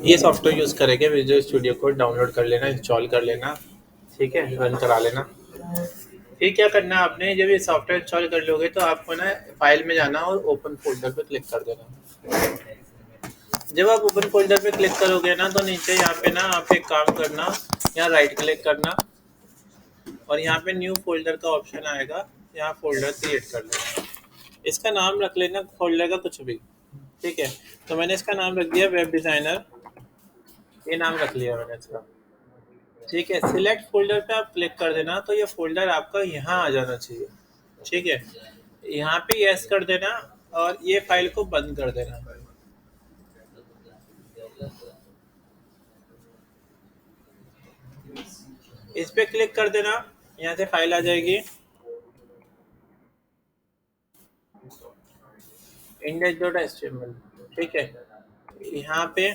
ये software use करेंगे, visual studio को डाउनलोड कर लेना, इंस्टॉल कर लेना, ठीक है, रन करा लेना। फिर क्या करना है आपने, जब ये सॉफ्टवेयर इंस्टॉल कर लोगे तो आपको ना फाइल में जाना और ओपन फोल्डर पे क्लिक कर देना। जब आप ओपन फोल्डर पे क्लिक करोगे ना तो नीचे यहाँ पे ना आप एक काम करना, यहाँ राइट क्लिक करना और यहाँ पे न्यू फोल्डर का ऑप्शन आएगा, यहाँ फोल्डर क्रिएट कर लेना। इसका नाम रख लेना फोल्डर का कुछ भी, ठीक है। तो मैंने इसका नाम रख दिया वेब डिज़ाइनर, ये नाम रख लिया मैंने इसका, ठीक है। सिलेक्ट फोल्डर पे आप क्लिक कर देना तो ये फोल्डर आपका यहाँ आ जाना चाहिए, ठीक है। यहाँ पे यस कर देना और ये फाइल को बंद कर देना। इस पे क्लिक कर देना, यहाँ से फाइल आ जाएगी index.html, ठीक है। यहाँ पे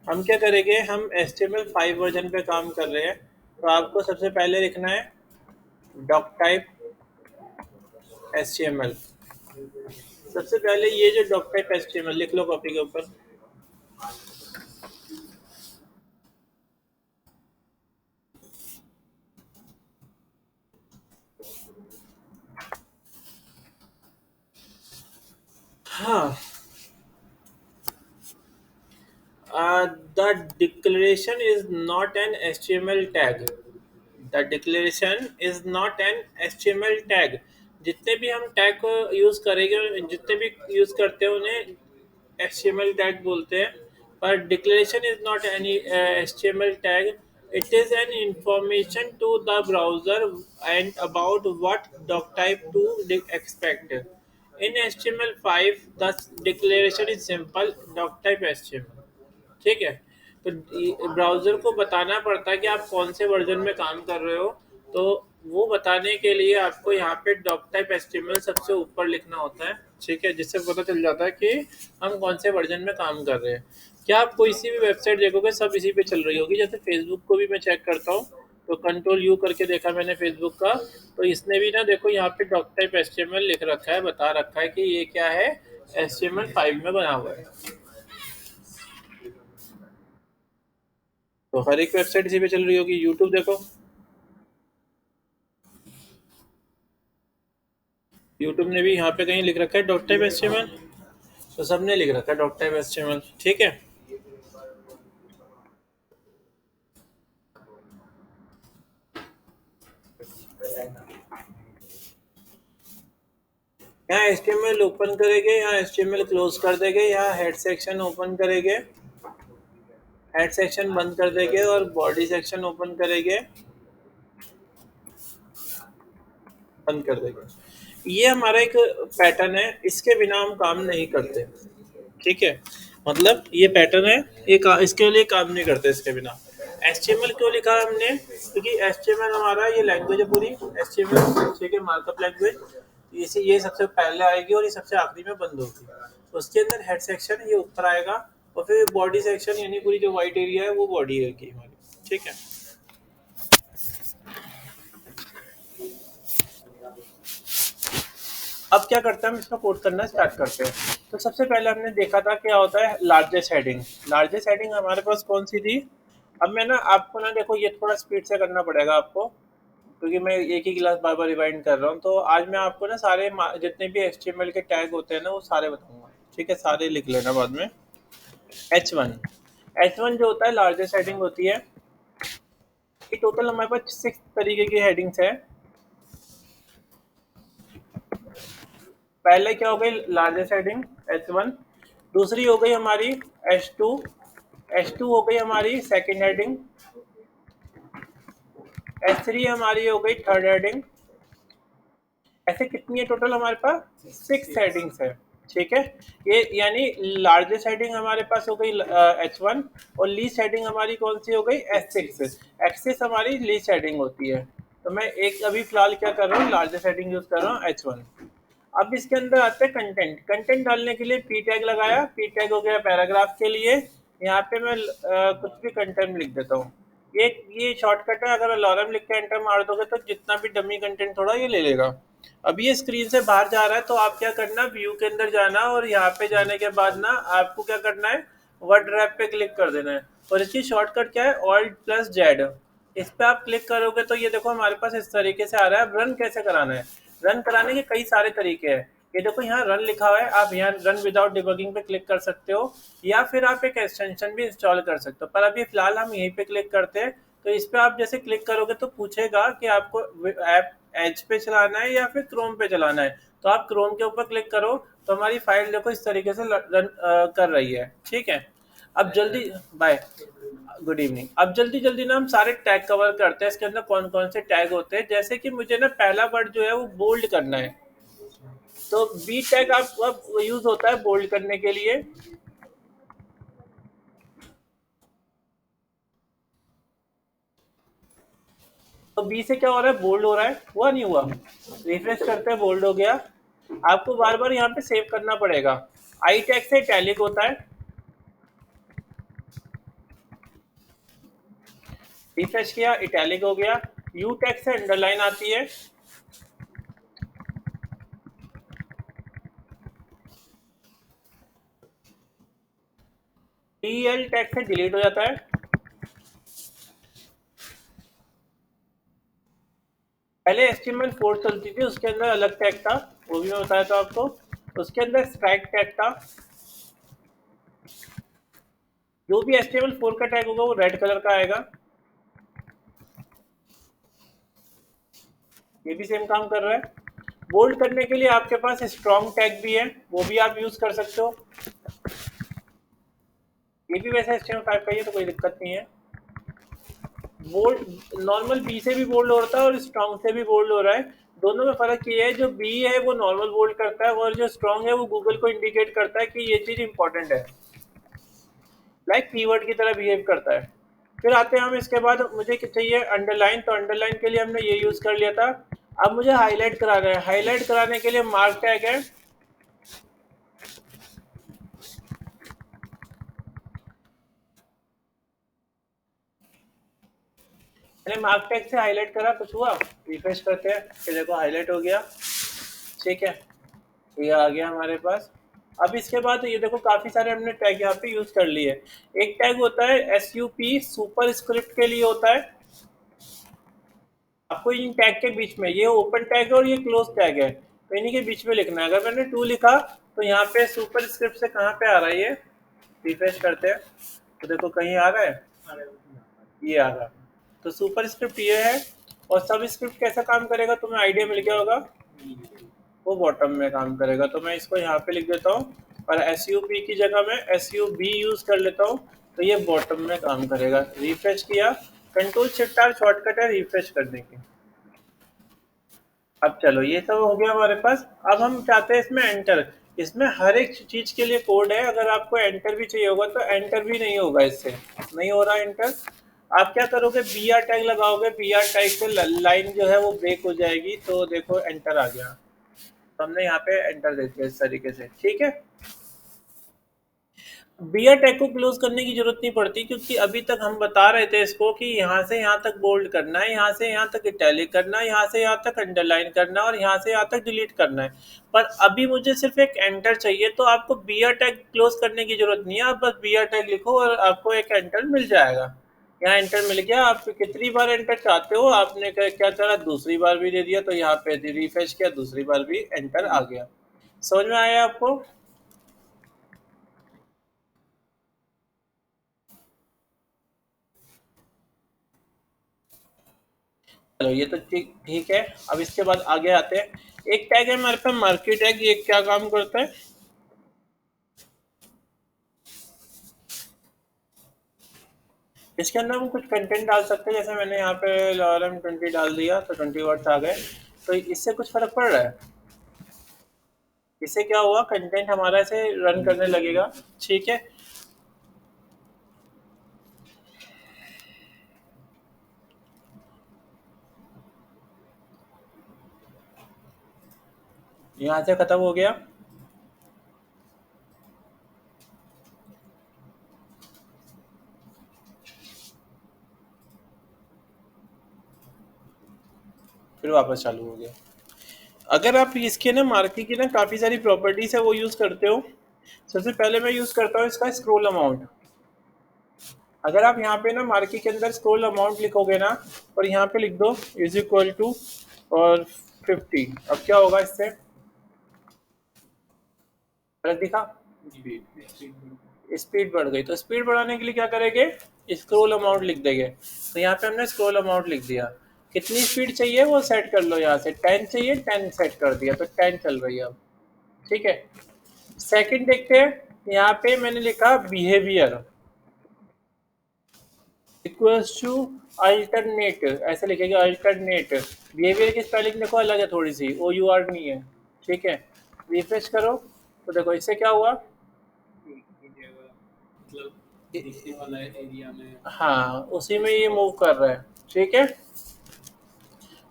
हम क्या करेंगे, हम HTML5 वर्जन पे काम कर रहे हैं, तो आपको सबसे पहले लिखना है डॉक टाइप HTML। सबसे पहले ये जो डॉक टाइप HTML लिख लो कॉपी के ऊपर। हाँ, the declaration is not an HTML tag। The declaration is not an HTML tag. जितने भी हम टैग को यूज करेंगे, जितने भी यूज करते हैं उन्हें HTML टैग बोलते हैं, पर declaration is not any HTML tag. It is an information to the browser and about what doc type to expect. In HTML5 the declaration is simple doc type HTML, ठीक है। तो browser को बताना पड़ता है कि आप कौन से वर्जन में काम कर रहे हो, तो वो बताने के लिए आपको यहाँ पे डॉक टाइप HTML सबसे ऊपर लिखना होता है, ठीक है, जिससे पता चल जाता है कि हम कौन से वर्जन में काम कर रहे हैं। क्या आप कोई सी भी वेबसाइट देखोगे सब इसी पे चल रही होगी। जैसे फेसबुक को भी मैं चेक करता हूँ, तो कंट्रोल यू करके देखा मैंने फेसबुक का, तो इसने भी ना देखो यहाँ पे डॉक टाइप HTML लिख रखा है, बता रखा है कि ये क्या है, HTML5 में बना हुआ है। तो हर एक वेबसाइट इसी पे चल रही होगी। यूट्यूब देखो, यूट्यूब ने भी यहाँ पे कहीं लिख रखा है डॉट टाइप HTML, तो सबने लिख रखा है डॉट टाइप HTML, ठीक है। यहाँ HTML ओपन करेंगे, यहाँ HTML क्लोज कर देंगे, यहाँ हेड सेक्शन ओपन करेंगे, हेड सेक्शन बंद कर देंगे और बॉडी सेक्शन ओपन करेंगे, बंद कर देंगे। ये हमारा एक पैटर्न है, इसके बिना हम काम नहीं करते, ठीक है। मतलब ये पैटर्न है, ये इसके लिए काम नहीं करते इसके बिना। HTML क्यों लिखा है हमने, क्योंकि HTML हमारा ये लैंग्वेज है पूरी, HTML, ठीक है, मार्कअप लैंग्वेज। ये सबसे पहले आएगी और ये सबसे आखिरी में बंद होगी। उसके अंदर हेड सेक्शन ये ऊपर आएगा और फिर बॉडी सेक्शन यानी पूरी जो वाइट एरिया है वो बॉडी है की हमारी, ठीक है। अब क्या करते हैं, हम इसका कोड करना स्टार्ट करते हैं। तो सबसे पहले हमने देखा था क्या होता है लार्जेस्ट हेडिंग। लार्जेस्ट हेडिंग हमारे पास कौन सी थी। अब मैं ना आपको ना देखो ये थोड़ा स्पीड से करना पड़ेगा आपको, क्योंकि मैं एक ही क्लास बार बार रिवाइंड कर रहा हूँ। तो आज मैं आपको ना सारे जितने भी HTML के टैग होते हैं ना वो सारे बताऊंगा, ठीक है, सारे लिख लेना बाद में। H1, H1 जो होता है लार्जेस्ट हेडिंग होती है। ये टोटल हमारे पास 6 तरीके की हेडिंग्स है। पहले क्या हो गई लार्जेस्ट हेडिंग H1, दूसरी हो गई हमारी H2, H2 हो गई हमारी सेकंड हेडिंग, H3 हमारी हो गई थर्ड हेडिंग। ऐसे कितनी है टोटल हमारे पास 6 हेडिंग्स है, ठीक है। ये यानी लार्जेस्ट हेडिंग हमारे पास हो गई H1 और लीस्ट हेडिंग हमारी कौन सी हो गई H6। H6 हमारी लीस्ट हेडिंग होती है। तो मैं एक अभी फिलहाल क्या कर रहा हूँ लार्जेस्ट हेडिंग यूज कर रहा हूँ H1। अब इसके अंदर आते हैं कंटेंट। कंटेंट डालने के लिए पी टैग लगाया, पी टैग हो गया पैराग्राफ के लिए। यहाँ पे मैं कुछ भी कंटेंट लिख देता हूँ, ये ये शॉर्टकट है, अगर अलार्म लिख के एंटर मार दोगे तो जितना भी डमी कंटेंट थोड़ा ये ले लेगा। अब ये स्क्रीन से बाहर जा रहा है तो आप क्या करना, व्यू के अंदर जाना और यहाँ पे जाने के बाद ना आपको क्या करना है, वर्ड ड्राइव पे क्लिक कर देना है। और इसकी शॉर्टकट क्या है, ऑल्ट प्लस जेड। इस पे आप क्लिक करोगे तो ये देखो हमारे पास इस तरीके से आ रहा है। अब रन कैसे कराना है, रन कराने के कई सारे तरीके हैं। ये देखो यहाँ रन लिखा हुआ है, आप यहाँ रन विदाउट डिबगिंग पे क्लिक कर सकते हो, या फिर आप एक एक्सटेंशन भी इंस्टॉल कर सकते हो। पर अभी फिलहाल हम यहीं पे क्लिक करते हैं। तो इस पे आप जैसे क्लिक करोगे तो पूछेगा कि आपको ऐप एज पे चलाना है या फिर क्रोम पे चलाना है। तो आप क्रोम के ऊपर क्लिक करो तो हमारी फाइल देखो इस तरीके से रन कर रही है। ठीक है, अब जल्दी बाय, गुड इवनिंग। अब जल्दी जल्दी ना हम सारे टैग कवर करते हैं। इसके अंदर कौन कौन से टैग होते हैं, जैसे कि मुझे ना पहला वर्ड जो है वो बोल्ड करना है। तो बी टैग आप यूज होता है बोल्ड करने के लिए। तो बी से क्या हो रहा है, बोल्ड हो रहा है, हुआ नहीं हुआ, रिफ्रेश करते हैं बोल्ड हो गया। आपको बार बार यहाँ पे सेव करना पड़ेगा। आई टैग से इटैलिक होता है, रिफ्रेश किया इटैलिक हो गया। यू टैग से अंडरलाइन आती है, टी एल टैग से डिलीट हो जाता है। पहले HTML4 चलती थी, उसके अंदर अलग टैग था, वो भी मैं बताया था आपको। उसके अंदर स्ट्राइक टैग था। जो भी HTML4 का टैग होगा वो रेड कलर का आएगा। ये भी सेम काम कर रहा है। बोल्ड करने के लिए आपके पास स्ट्रॉन्ग टैग भी है, वो भी आप यूज कर सकते हो। ये भी वैसे HTML5 का ही है तो कोई दिक्कत नहीं है। बोल्ड नॉर्मल बी से भी बोल्ड हो रहा है और स्ट्रॉन्ग से भी बोल्ड हो रहा है। दोनों में फर्क ये है, जो बी है वो नॉर्मल बोल्ड करता है और जो स्ट्रॉन्ग है वो गूगल को इंडिकेट करता है कि ये चीज इंपॉर्टेंट है, लाइक कीवर्ड की तरह बिहेव करता है। फिर आते हैं हम इसके बाद, मुझे चाहिए अंडरलाइन, तो अंडरलाइन के लिए हमने ये यूज कर लिया था। अब मुझे हाईलाइट कराना है, हाईलाइट कराने के लिए मार्क टैग है। मैंने मार्क टैग से हाईलाइट करा, कुछ हुआ, रिफ्रेश करते हैं, ये देखो हाईलाइट हो गया। ठीक है, ये आ गया हमारे पास। अब इसके बाद ये देखो काफी सारे हमने टैग यहाँ पे यूज कर लिए। एक टैग होता है SUP, सुपर स्क्रिप्ट के लिए होता है। आपको इन टैग के बीच में, ये ओपन टैग है और ये क्लोज टैग है, तो इन्हीं के बीच में लिखना है। अगर मैंने टू लिखा तो यहाँ पे सुपर स्क्रिप्ट से कहाँ पे आ रहा है, ये रिफ्रेश करते हैं तो देखो कहीं आ रहा है, ये आ रहा है। तो सुपर स्क्रिप्ट ये है। और सब स्क्रिप्ट कैसा काम करेगा तुम्हें आइडिया मिल गया होगा, वो बॉटम में काम करेगा। तो मैं इसको यहाँ पे लिख देता हूँ और SUP की जगह मैं SUB यूज कर लेता हूँ, तो ये बॉटम में काम करेगा। रिफ्रेश किया, कंट्रोल शिफ्ट आर शॉर्टकट है रिफ्रेश करने की। अब चलो ये सब हो गया हमारे पास। अब हम चाहते हैं इसमें एंटर। इसमें हर एक चीज के लिए कोड है, अगर आपको एंटर भी चाहिए होगा तो एंटर भी नहीं होगा, इससे नहीं हो रहा एंटर। आप क्या करोगे, BR टैग लगाओगे, BR टैग से लाइन जो है वो ब्रेक हो जाएगी। तो देखो एंटर आ गया, तो हमने यहाँ पे एंटर दे दिया इस तरीके से। ठीक है, बियर टैग को क्लोज करने की जरूरत नहीं पड़ती, क्योंकि अभी तक हम बता रहे थे इसको कि यहाँ से यहाँ तक बोल्ड करना है, यहाँ से यहाँ तक इटैलिक करना है, यहाँ से यहाँ तक अंडरलाइन करना है और यहाँ से यहाँ तक डिलीट करना है। पर अभी मुझे सिर्फ एक एंटर चाहिए, तो आपको बियर टैग क्लोज करने की जरूरत नहीं है। आप बस बियर टैग लिखो और आपको एक एंटर मिल जाएगा। यहाँ एंटर मिल गया। आप कितनी बार एंटर चाहते हो, आपने क्या करा, दूसरी बार भी दे दिया, तो यहाँ पे रिफ्रेश किया, दूसरी बार भी एंटर आ गया। समझ में आया आपको। चलो ये तो ठीक ठीक है। अब इसके बाद आगे आते हैं। एक टैग है हमारे पास मार्केट टैग, ये क्या काम करता है, इसके अंदर हम कुछ कंटेंट डाल सकते हैं। जैसे मैंने यहाँ पे LRM20 डाल दिया तो 20 वर्ड्स आ गए। तो इससे कुछ फर्क पड़ रहा है, इससे क्या हुआ, कंटेंट हमारा से रन करने लगेगा। ठीक है, यहाँ से खत्म हो गया। फिर वापस चालू हो गया। अगर आप इसके ना मार्केट की ना काफ़ी सारी प्रॉपर्टीज है वो यूज़ करते हो। सबसे पहले मैं यूज़ करता हूँ इसका स्क्रॉल अमाउंट। अगर आप यहाँ पे ना मार्केट के अंदर स्क्रॉल अमाउंट लिखोगे ना और यहाँ पे लिख दो इज इक्वल टू और 50, अब क्या होगा इससे? गलत दिखा? स्पीड बढ़ गई। तो स्पीड बढ़ाने के लिए क्या करेंगे? स्क्रॉल अमाउंट लिख देंगे। तो यहाँ पे हमने स्क्रॉल अमाउंट लिख दिया। कितनी स्पीड चाहिए वो सेट कर लो, यहाँ से 10 चाहिए 10 सेट कर दिया, तो 10 चल रही है अब। ठीक है, सेकंड देखते हैं। यहाँ पे मैंने लिखा बिहेवियर इक्वल्स टू अल्टरनेट, ऐसे लिखेंगे अल्टरनेट। बिहेवियर की स्पेलिंग देखो अलग है थोड़ी सी, ओ यू आर नहीं है। ठीक है, रिफ्रेश करो तो देखो इससे क्या हुआ। दिखने वाला है एरिया में, हाँ उसी में ये मूव कर रहा है। ठीक है,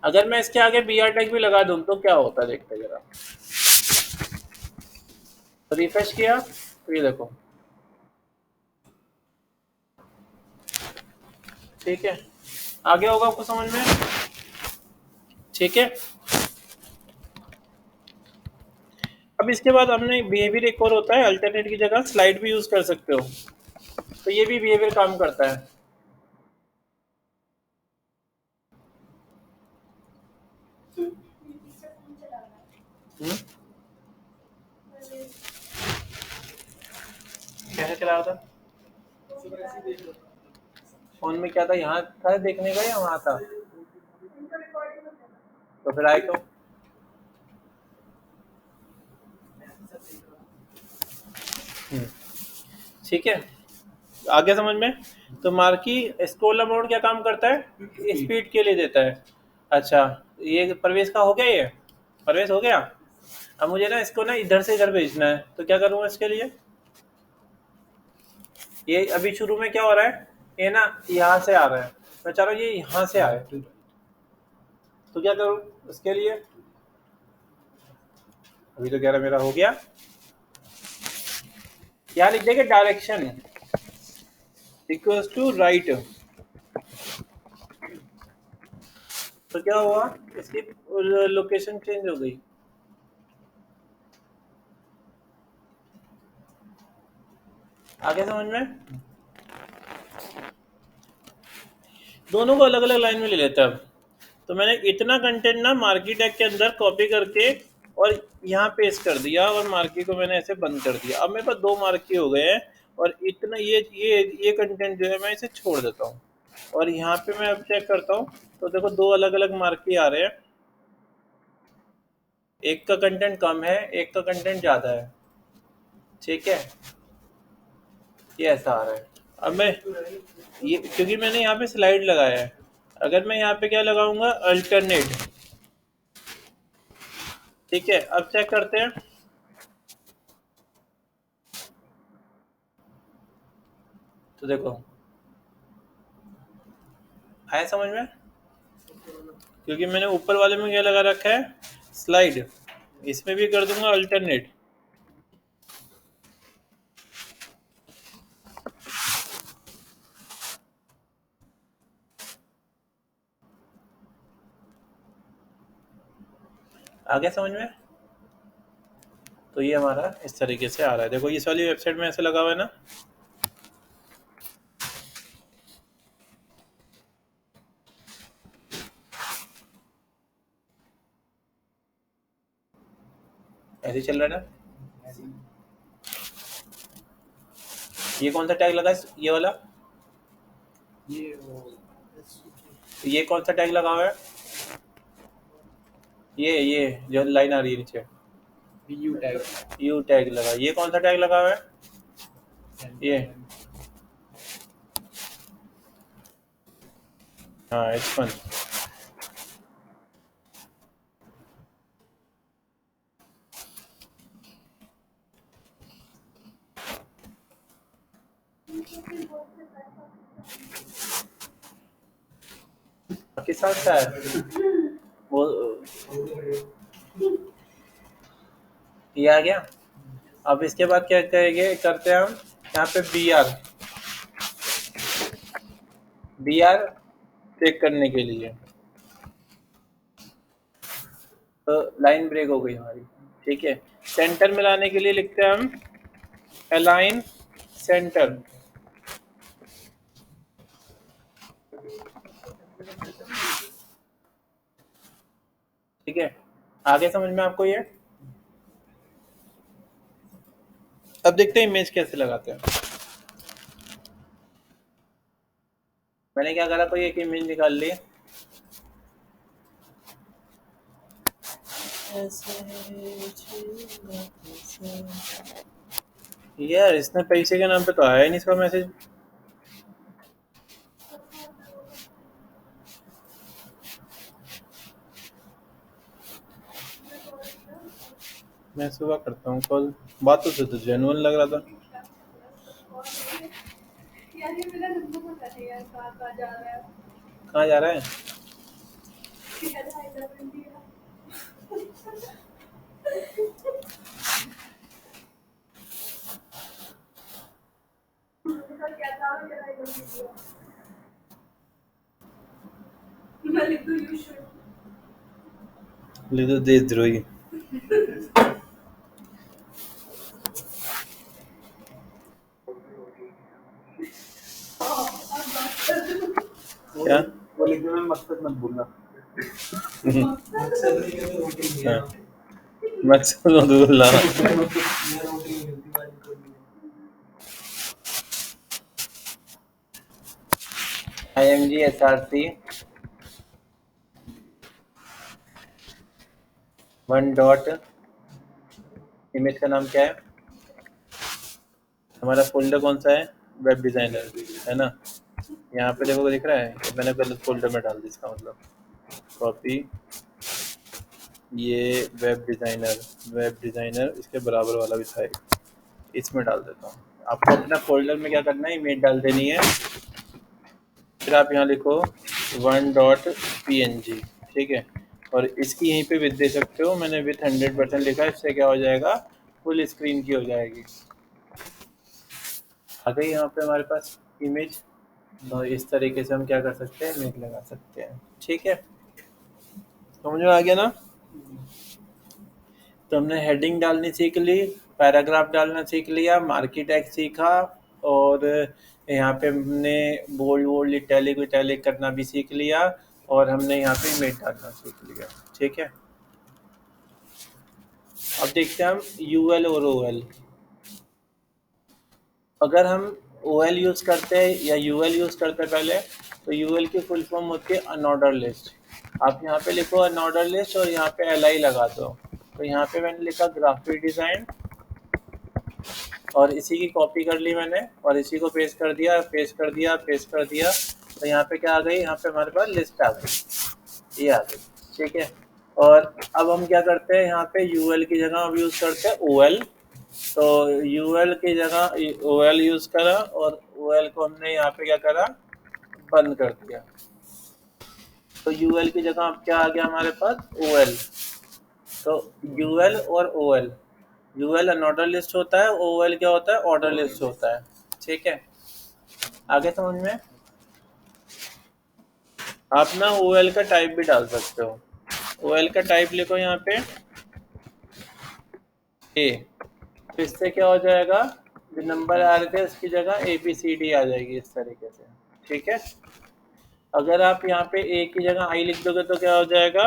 अगर मैं इसके आगे बी आर टैग भी लगा दूं तो क्या होता है देखते जरा। तो रिफ्रेश किया तो ये देखो। ठीक है, आगे होगा आपको समझ में? ठीक है, अब इसके बाद हमने बिहेवियर एक और होता है, अल्टरनेट की जगह स्लाइड भी यूज कर सकते हो। तो ये भी बिहेवियर काम करता है। हम्म, कैसे चला रहा था? फोन में क्या था, यहाँ था देखने का या वहाँ था? तो फिर आए क्यों? हम्म, ठीक है, आगे समझ में? तो मार्की स्क्रॉल अमाउंट क्या काम करता है? स्पीड के लिए देता है। अच्छा, ये प्रवेश का हो गया, ये प्रवेश हो गया। अब मुझे ना इसको ना इधर से इधर भेजना है, तो क्या करूँगा इसके लिए? ये अभी शुरू में क्या हो रहा है, ये ना यहाँ से आ रहा है, मैं चाह रहा हूँ ये यहाँ से आए, तो क्या करूँ इसके लिए? अभी तो कह रहा मेरा हो गया। यहाँ लिख देंगे डायरेक्शन इक्वल्स टू राइट। तो क्या हुआ, इसकी लोकेशन चेंज हो गई। आगे समझ में? दोनों को अलग अलग लाइन में ले लेते हैं अब। तो मैंने इतना कंटेंट ना मार्की टैग के अंदर कॉपी करके और यहाँ पेस्ट कर दिया, और मार्की को मैंने ऐसे बंद कर दिया। अब मेरे पास दो मार्की हो गए हैं, और इतना ये कंटेंट जो है मैं इसे छोड़ देता हूँ। और यहाँ पे मैं अब चेक करता हूँ, तो देखो दो अलग अलग मार्की आ रहे हैं। एक का कंटेंट कम है, एक का कंटेंट ज़्यादा है। ठीक है, ये ऐसा आ रहा है। अब मैं ये, क्योंकि मैंने यहाँ पे स्लाइड लगाया है, अगर मैं यहाँ पे क्या लगाऊंगा, अल्टरनेट। ठीक है, अब चेक करते हैं। तो देखो आया समझ में? क्योंकि मैंने ऊपर वाले में क्या लगा रखा है, स्लाइड, इसमें भी कर दूंगा अल्टरनेट। आगे समझ में? तो ये हमारा इस तरीके से आ रहा है। देखो इस वाली वेबसाइट में ऐसे लगा हुआ है ना, ऐसे चल रहा है ना। ये कौन सा टैग लगा है, ये वाला? ये कौन सा टैग लगा हुआ है? ये जो लाइन आ रही है नीचे, यू टैग लगा। ये कौन सा टैग लगा हुआ है? ये, हाँ H1। किस साथ का है वो? ये आ गया। अब इसके बाद क्या करेंगे, करते हैं हम यहाँ पे बी आर चेक करने के लिए। तो लाइन ब्रेक हो गई हमारी। ठीक है, सेंटर में लाने के लिए लिखते हैं हम अलाइन सेंटर। ठीक है, आगे समझ में आपको ये। अब देखते हैं इमेज कैसे लगाते हैं। मैंने क्या करा, कोई एक इमेज निकाल ली। यार इसने पैसे के नाम पे तो आया ही नहीं इसका मैसेज। मैं सुबह करता हूँ कॉल। बातों से तो जेन्युइन लग रहा था। कहाँ जा रहा है? लिख दो देशद्रोही। क्या? वो लिख दो, मकसद मत भूलना। हाँ, मकसद मत भूलना। IMG SRC 1 dot. इमेज का नाम क्या है? हमारा फोल्डर कौन सा है? वेब डिजाइनर, है ना। यहाँ पे देखो दिख रहा है, मैंने गलत फोल्डर में डाल दी, इसका मतलब कॉपी, ये वेब डिजाइनर इसके बराबर वाला भी था एक, इसमें डाल देता हूँ। आपको अपना फोल्डर में क्या करना है, इमेज डाल देनी है। फिर आप यहाँ लिखो 1 डॉट PNG। ठीक है, और इसकी यहीं पे विथ दे सकते हो। मैंने विथ 100% लिखा है, इससे क्या हो जाएगा, फुल स्क्रीन की हो जाएगी। आ गई यहाँ पे हमारे पास इमेज। तो इस तरीके से हम क्या कर सकते हैं, इमेज लगा सकते हैं। ठीक है, समझ में आ गया ना। तो हमने हेडिंग डालनी सीख ली, पैराग्राफ डालना सीख लिया, मार्केट टैग सीखा, और यहाँ पे हमने बोल्ड वोल्ड इटैलिक विटैलिक करना भी सीख लिया, और हमने यहाँ पे इमेज डालना सीख लिया। ठीक है, अब देखते हैं हम UL और OL। अगर हम OL यूज़ करते हैं या UL यूज़ करते हैं पहले, तो UL की फुल फॉर्म होती है अनऑर्डर लिस्ट। आप यहाँ पे लिखो अनऑर्डर लिस्ट और यहाँ पे LI लगा दो। तो यहाँ पे मैंने लिखा ग्राफिक डिज़ाइन, और इसी की कॉपी कर ली मैंने, और इसी को पेस्ट कर दिया, पेस्ट कर दिया, पेस्ट कर दिया। तो यहाँ पे क्या आ गई, यहाँ पे हमारे पास लिस्ट आ गई, ये आ गई। ठीक है, और अब हम क्या करते हैं, यहाँ पे UL की जगह अब यूज़ करते हैं OL। तो UL की जगह OL यूज़ करा, और OL को हमने यहाँ पे क्या करा, बंद कर दिया। तो UL की जगह अब क्या आ गया हमारे पास, OL। तो UL और OL, UL अनऑर्डर लिस्ट होता है, OL क्या होता है, ऑर्डर लिस्ट होता है। ठीक है, आगे समझ में। आप ना OL का टाइप भी डाल सकते हो। OL का टाइप लिखो यहाँ पे A। तो इससे क्या हो जाएगा, जो नंबर आ रहे थे उसकी जगह ABCD आ जाएगी इस तरीके से। ठीक है, अगर आप यहाँ पे A की जगह I लिख दोगे तो क्या हो जाएगा,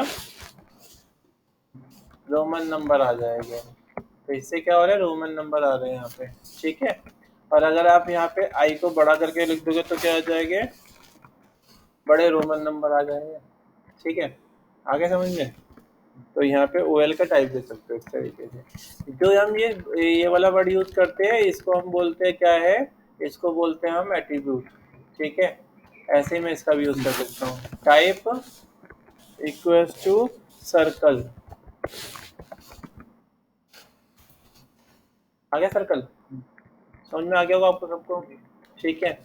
रोमन नंबर आ जाएगा। तो इससे क्या हो रहा है, रोमन नंबर आ रहे हैं यहाँ पे। ठीक है, और अगर आप यहाँ पे I को बड़ा करके लिख दोगे तो क्या आ जाएंगे, बड़े रोमन नंबर आ जाएंगे। ठीक है, आगे समझ में। तो यहाँ पे OL का टाइप दे सकते हो इस तरीके से। जो हम ये वाला वर्ड यूज करते हैं, इसको हम बोलते हैं क्या है, इसको बोलते हैं हम एट्रीब्यूट। ठीक है, ऐसे ही मैं इसका भी यूज कर सकता हूँ, टाइप इक्वल्स टू सर्कल। आ गया सर्कल, समझ में आ गया होगा आपको सबको। ठीक है,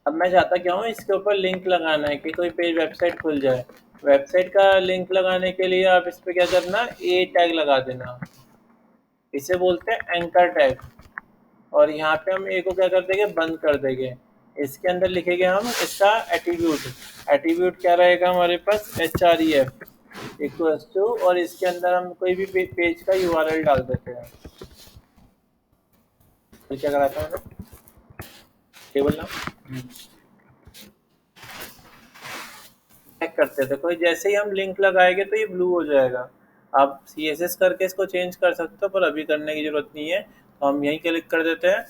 अब मैं चाहता क्या हूँ, इसके ऊपर लिंक लगाना है कि कोई पेज वेबसाइट खुल जाए। वेबसाइट का लिंक लगाने के लिए आप इस पर क्या करना, A टैग लगा देना, इसे बोलते हैं एंकर टैग। और यहाँ पे हम A को क्या कर देंगे, बंद कर देंगे। इसके अंदर लिखेंगे हम इसका एट्रीब्यूट। एट्रीब्यूट क्या रहेगा हमारे पास, HREF। इक्वल्स टू, और इसके अंदर हम कोई भी पेज का यूआरएल डाल देते हैं। तो क्या कराता है टेबल नाम चेक करते थे, कोई जैसे ही हम लिंक लगाएंगे तो ये ब्लू हो जाएगा। आप CSS करके इसको चेंज कर सकते हो, पर अभी करने की जरूरत नहीं है, तो हम यहीं क्लिक कर देते हैं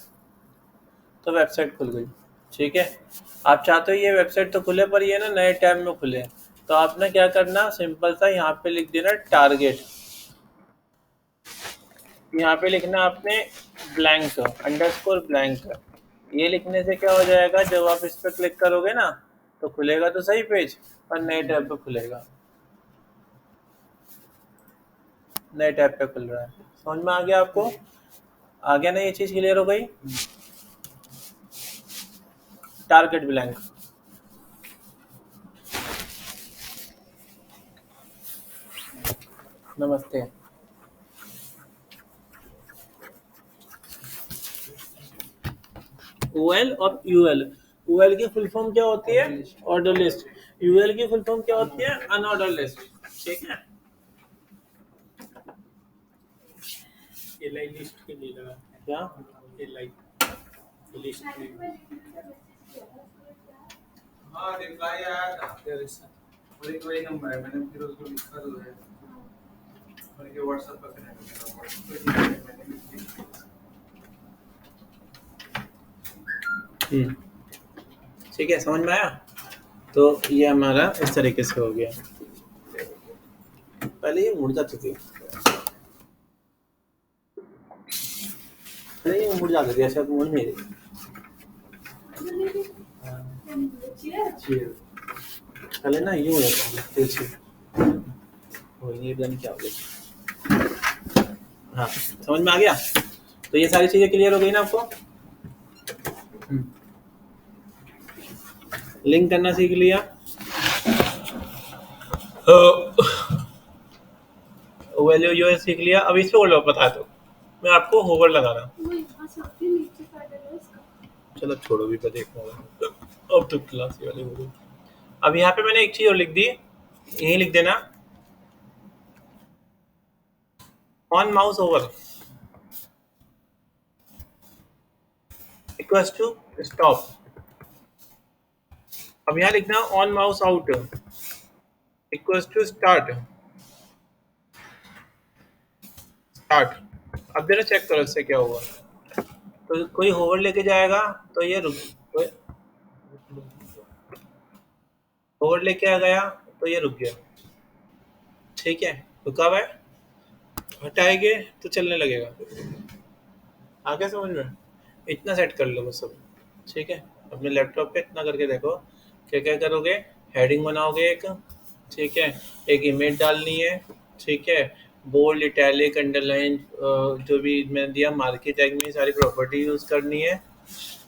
तो वेबसाइट खुल गई। ठीक है, आप चाहते हो ये वेबसाइट तो खुले, पर ये ना नए टैब में खुले, तो आपने क्या करना, सिंपल सा यहाँ पे लिख देना टारगेट। यहाँ पे लिखना आपने ब्लैंक अंडरस्कोर ब्लैंक। ये लिखने से क्या हो जाएगा, जब आप इस पर क्लिक करोगे ना तो खुलेगा तो सही पेज, पर नए टैब पे खुलेगा, नए टैब पे खुल रहा है। समझ में आ गया आपको? आ गया ना, ये चीज़ क्लियर हो गई? Target blank. नमस्ते। OL और UL। OL की फुल फॉर्म क्या होती है? Order list. UL की फुल फॉर्म क्या होती है? Unordered list. ठीक है, एलआई लिस्ट के लिए लगा क्या? एलआई लिस्ट में। हाँ, रिप्लाई आया था और एक वही नंबर है, मैंने फिर उसको लिखा तो है, मैंने व्हाट्सएप पर कनेक्ट किया, व्हाट्सएप पे मैंने लिख दिया। ठीक है, समझ में आया? तो ये हमारा इस तरीके से हो गया। पहले ये मुड़ जाती थी, पहले ये मुड़ जाती थी, ऐसा मुड़ नहीं रही। पहले ना यूँ हो जाता है तिरछी, ये पता नहीं क्या हो गया। हाँ, समझ में आ गया? तो ये सारी चीजें क्लियर हो गई ना आपको? लिंक करना सीख लिया, वैल्यू यूएस सीख लिया। अब इसको बोलो, बता दो, मैं आपको होवर लगाना। चलो छोड़ो, भी देखूंगा, अब तो क्लास वाले हो गई। अब यहाँ पे मैंने एक चीज और लिख दी, यही लिख देना, on mouse over equals to stop. अब यहाँ लिखना on mouse out equals to start. Start. अब जरा चेक करो इससे क्या होगा। तो कोई होवर लेके जाएगा तो ये रुक, होवर लेके आ गया तो ये रुक गया। ठीक है, रुका हुआ है, हटाएंगे तो चलने लगेगा। आगे समझ में? इतना सेट कर लो बस सब। ठीक है, अपने लैपटॉप पे इतना करके देखो, क्या क्या करोगे। हेडिंग बनाओगे एक, ठीक है, एक इमेज डालनी है, ठीक है, बोल्ड इटैलिक अंडरलाइन जो भी मैंने दिया मार्केट टैग में सारी प्रॉपर्टी यूज़ करनी है।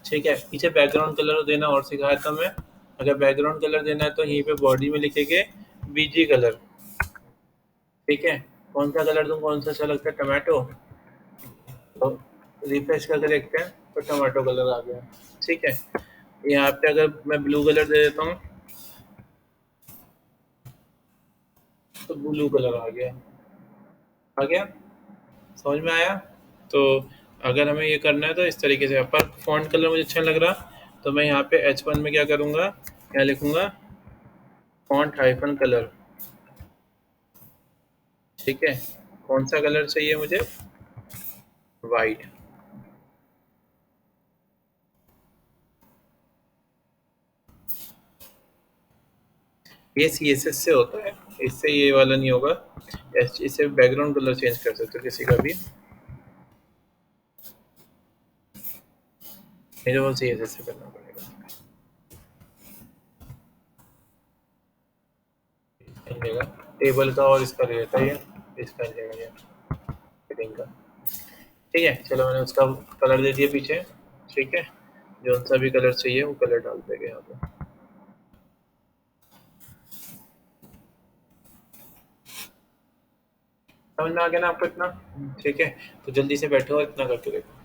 ठीक है, पीछे बैकग्राउंड कलर देना और सिखाया था मैं। अगर बैकग्राउंड कलर देना है तो यहीं पे बॉडी में लिखेंगे बीजी कलर। ठीक है, कौन सा कलर दूँ, कौन सा अच्छा लगता है, टमाटो, तो रिफ्रेश करके देखते हैं तो टमाटो कलर आ गया। ठीक है, यहाँ पे अगर मैं ब्लू कलर दे देता हूँ तो ब्लू कलर आ गया। आ गया, समझ में आया? तो अगर हमें ये करना है तो इस तरीके से, पर फॉन्ट कलर मुझे अच्छा लग रहा, तो मैं यहाँ पे H1 में क्या करूँगा, क्या लिखूँगा, फॉन्ट हाइफन कलर। ठीक है, कौन सा कलर चाहिए मुझे, वाइट। ये CSS से होता है, इससे ये वाला नहीं होगा। इससे बैकग्राउंड कलर चेंज कर सकते हो किसी का भी, मेरे को CSS से करना पड़ेगा। जगह टेबल का और इसका ले लेता है, इसका जगह ये हेडिंग का। ठीक है, चलो मैंने उसका कलर दे दिया पीछे। ठीक है, जो सा भी कलर चाहिए वो कलर डाल देंगे यहाँ पे। समझ में आ गया ना आपको इतना? ठीक है, तो जल्दी से बैठो और इतना करके देखो।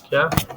क्या